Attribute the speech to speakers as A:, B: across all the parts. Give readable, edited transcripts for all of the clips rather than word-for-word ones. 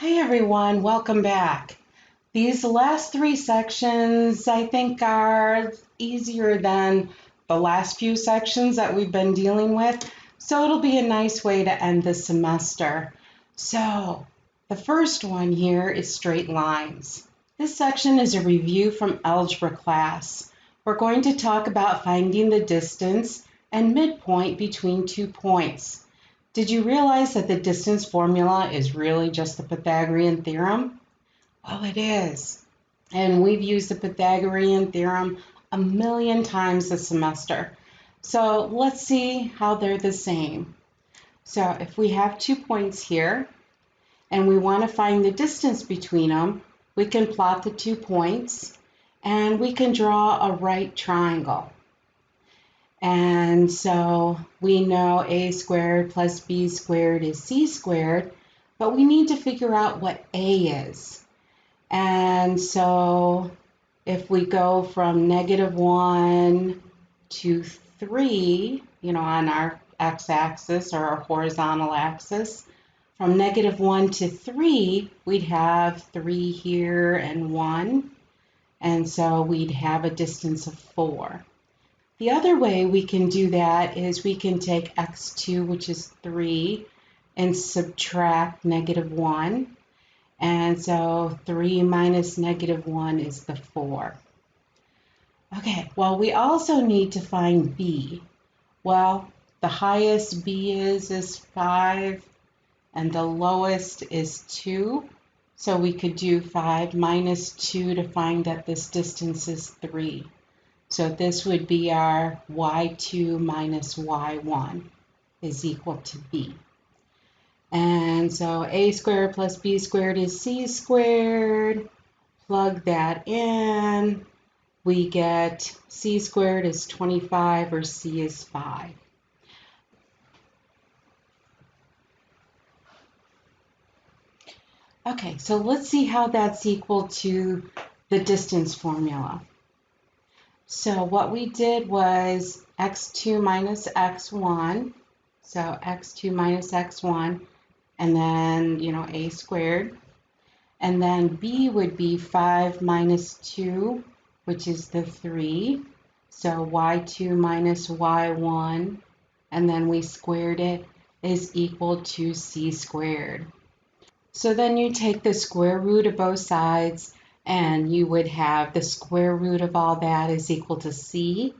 A: Hi everyone, welcome back. These last three sections I think are easier than the last few sections that we've been dealing with, so it'll be a nice way to end the semester. So the first one here is straight lines. This section is a review from algebra class. We're going to talk about finding the distance and midpoint between 2 points. Did you realize that the distance formula is really just the Pythagorean theorem? Well, it is. And we've used the Pythagorean theorem a million times this semester. So let's see how they're the same. So if we have 2 points here and we want to find the distance between them, we can plot the 2 points and we can draw a right triangle. And so we know a squared plus b squared is c squared, but we need to figure out what a is. And so if we go from -1 to 3, on our x-axis or our horizontal axis, from -1 to 3, we'd have 3 here and 1. And so we'd have a distance of 4. The other way we can do that is we can take x2, which is 3, and subtract -1. And so 3 minus -1 is the 4. Okay, well, we also need to find b. Well, the highest b is 5, and the lowest is 2. So we could do 5 minus 2 to find that this distance is 3. So this would be our y2 minus y1 is equal to b. And so a squared plus b squared is c squared. Plug that in. We get c squared is 25 or c is 5. Okay, so let's see how that's equal to the distance formula. So what we did was x2 minus x1, so x2 minus x1, and then, a squared. And then b would be 5 minus 2, which is the 3. So y2 minus y1, and then we squared it, is equal to c squared. So then you take the square root of both sides, and you would have the square root of all that is equal to c.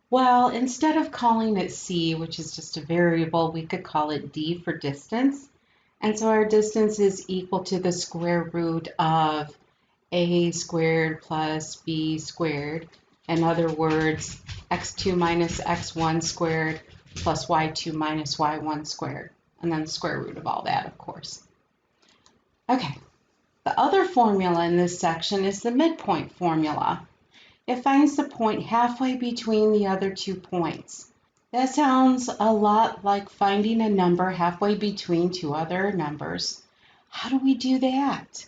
A: Well, instead of calling it c, which is just a variable, we could call it d for distance. And so our distance is equal to the square root of a squared plus b squared. In other words, x2 minus x1 squared plus y2 minus y1 squared. And then the square root of all that, of course. Okay. The other formula in this section is the midpoint formula. It finds the point halfway between the other 2 points. That sounds a lot like finding a number halfway between 2 other numbers. How do we do that?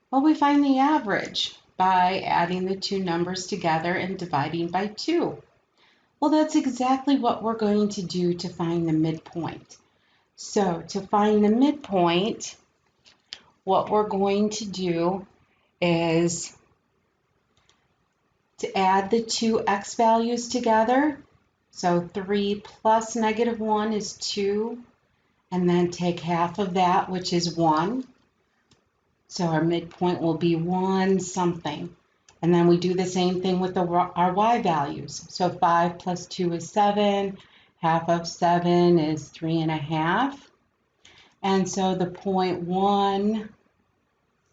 A: Well, we find the average by adding the 2 numbers together and dividing by 2. Well, that's exactly what we're going to do to find the midpoint. So to find the midpoint, what we're going to do is to add the 2 x values together. So 3 plus -1 is 2, and then take half of that, which is 1. So our midpoint will be 1 something. And then we do the same thing with our y values. So 5 plus 2 is 7. Half of 7 is 3.5. And so the point 1,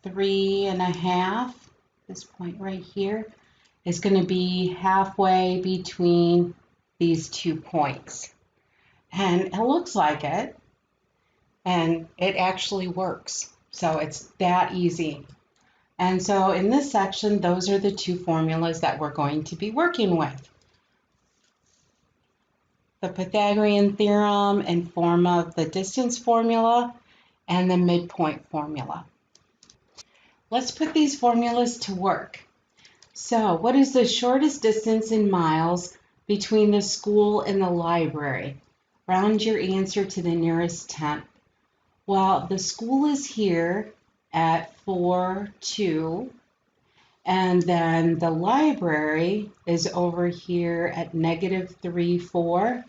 A: 3.5, this point right here, is going to be halfway between these 2 points. And it looks like it, and it actually works. So it's that easy. And so in this section, those are the 2 formulas that we're going to be working with. The Pythagorean theorem in form of the distance formula and the midpoint formula. Let's put these formulas to work. So what is the shortest distance in miles between the school and the library? Round your answer to the nearest tenth. Well, the school is here, at 4, 2. And then the library is over here at -3, 4.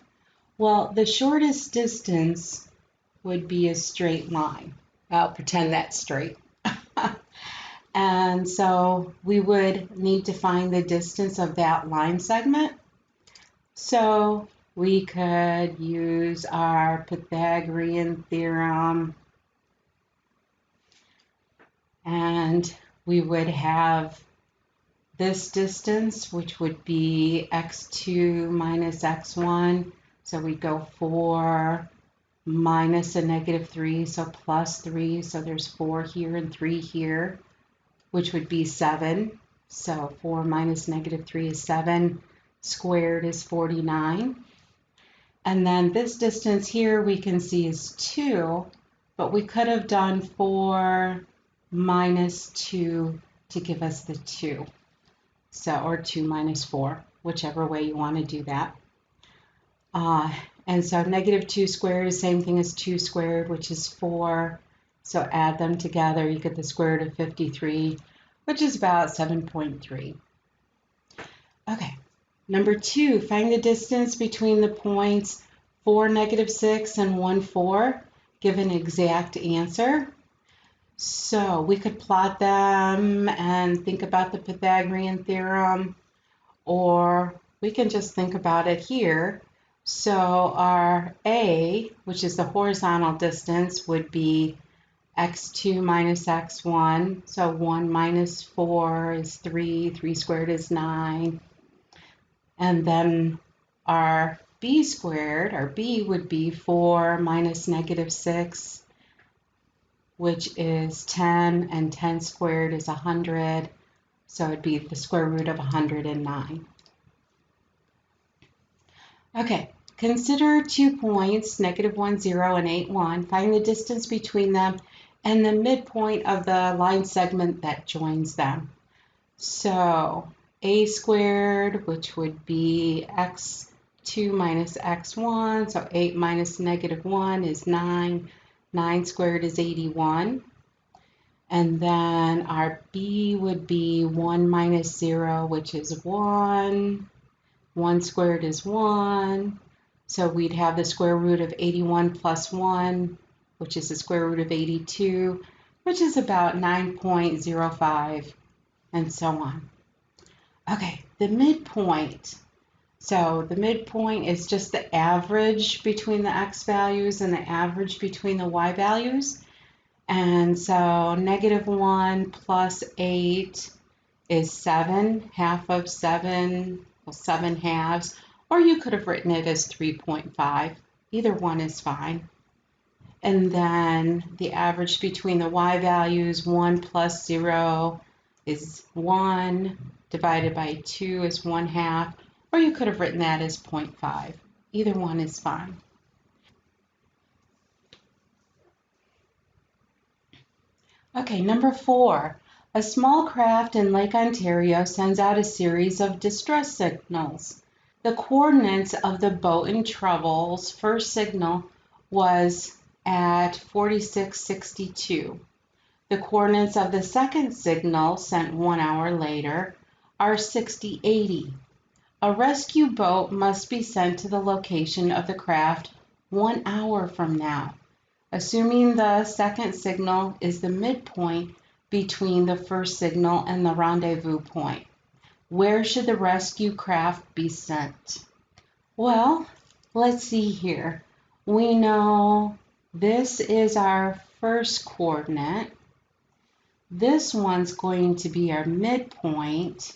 A: Well, the shortest distance would be a straight line. I'll pretend that's straight. And so we would need to find the distance of that line segment. So we could use our Pythagorean theorem, and we would have this distance, which would be x2 minus x1. So we go 4 minus a -3, so +3. So there's 4 here and 3 here, which would be 7. So 4 minus -3 is 7. Squared is 49. And then this distance here we can see is 2, but we could have done 4 minus 2 to give us the 2. So, or 2 minus 4, whichever way you want to do that. And so -2 squared is the same thing as 2 squared, which is 4. So add them together, you get the square root of 53, which is about 7.3. Okay, number 2, find the distance between the points 4, -6 and 1, 4. Give an exact answer. So we could plot them and think about the Pythagorean theorem, or we can just think about it here. So our A, which is the horizontal distance, would be x2 minus x1. So 1 minus 4 is 3. 3 squared is 9. And then our B squared, our B would be 4 minus -6, which is 10, and 10 squared is 100. So it'd be the square root of 109. Okay, consider 2 points, -1, 0, and 8, 1. Find the distance between them and the midpoint of the line segment that joins them. So a squared, which would be x2 minus x1, so 8 minus -1 is 9. 9 squared is 81. And then our b would be 1 minus 0, which is 1. 1 squared is 1. So we'd have the square root of 81 plus 1, which is the square root of 82, which is about 9.05, and so on. Okay, the midpoint. So the midpoint is just the average between the x values and the average between the y values. And so -1 plus 8 is 7, half of 7, well, 7 halves, or you could have written it as 3.5. Either one is fine. And then the average between the y values, 1 plus 0 is 1, divided by 2 is 1/2, or you could have written that as 0.5. Either one is fine. Okay, number 4. A small craft in Lake Ontario sends out a series of distress signals. The coordinates of the boat in trouble's first signal was at 4662. The coordinates of the second signal, sent 1 hour later, are 6080. A rescue boat must be sent to the location of the craft 1 hour from now. Assuming the second signal is the midpoint between the first signal and the rendezvous point, where should the rescue craft be sent? Well, let's see here. We know this is our first coordinate. This one's going to be our midpoint,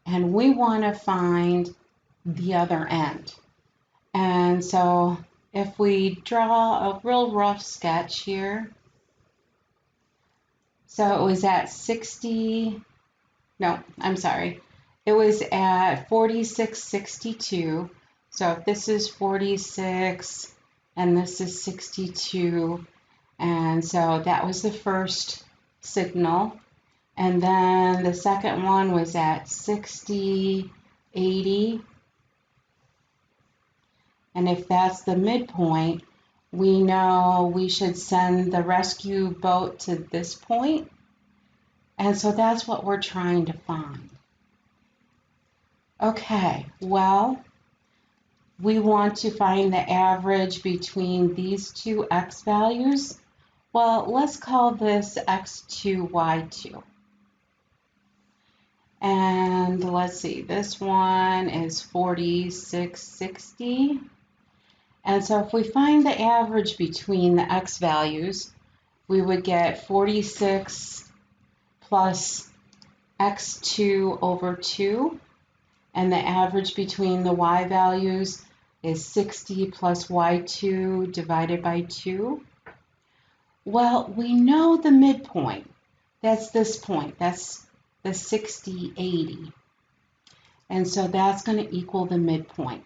A: and we want to find the other end. And so if we draw a real rough sketch here, so it was at 60, no, I'm sorry, it was at 4662. So if this is 46 and this is 62, and so that was the first signal. And then the second one was at 60, 80. And if that's the midpoint, We know we should send the rescue boat to this point, and so that's what we're trying to find. Okay, well, we want to find the average between these two x values. Well, let's call this x2, y2. And let's see, this one is 4660. And so if we find the average between the x values, we would get 46 plus x2 over 2. And the average between the y values is 60 plus y2 divided by 2. Well, we know the midpoint. That's this point. That's the 60, 80. And so that's going to equal the midpoint.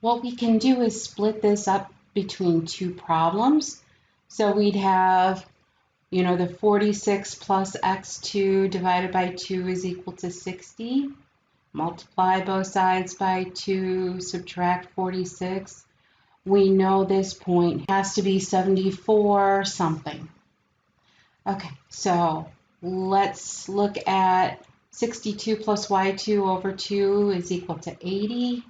A: What we can do is split this up between two problems. So we'd have, the 46 plus x2 divided by 2 is equal to 60. Multiply both sides by 2, subtract 46. We know this point has to be 74 something. Okay, so let's look at 62 plus y2 over 2 is equal to 80.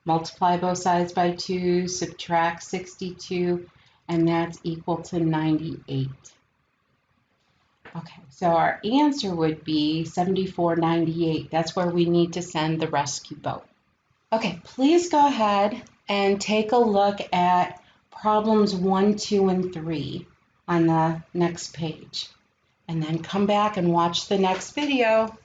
A: Multiply both sides by 2, subtract 62, and that's equal to 98. Okay, so our answer would be 7498. That's where we need to send the rescue boat. Okay, please go ahead and take a look at problems 1, 2, and 3 on the next page. And then come back and watch the next video.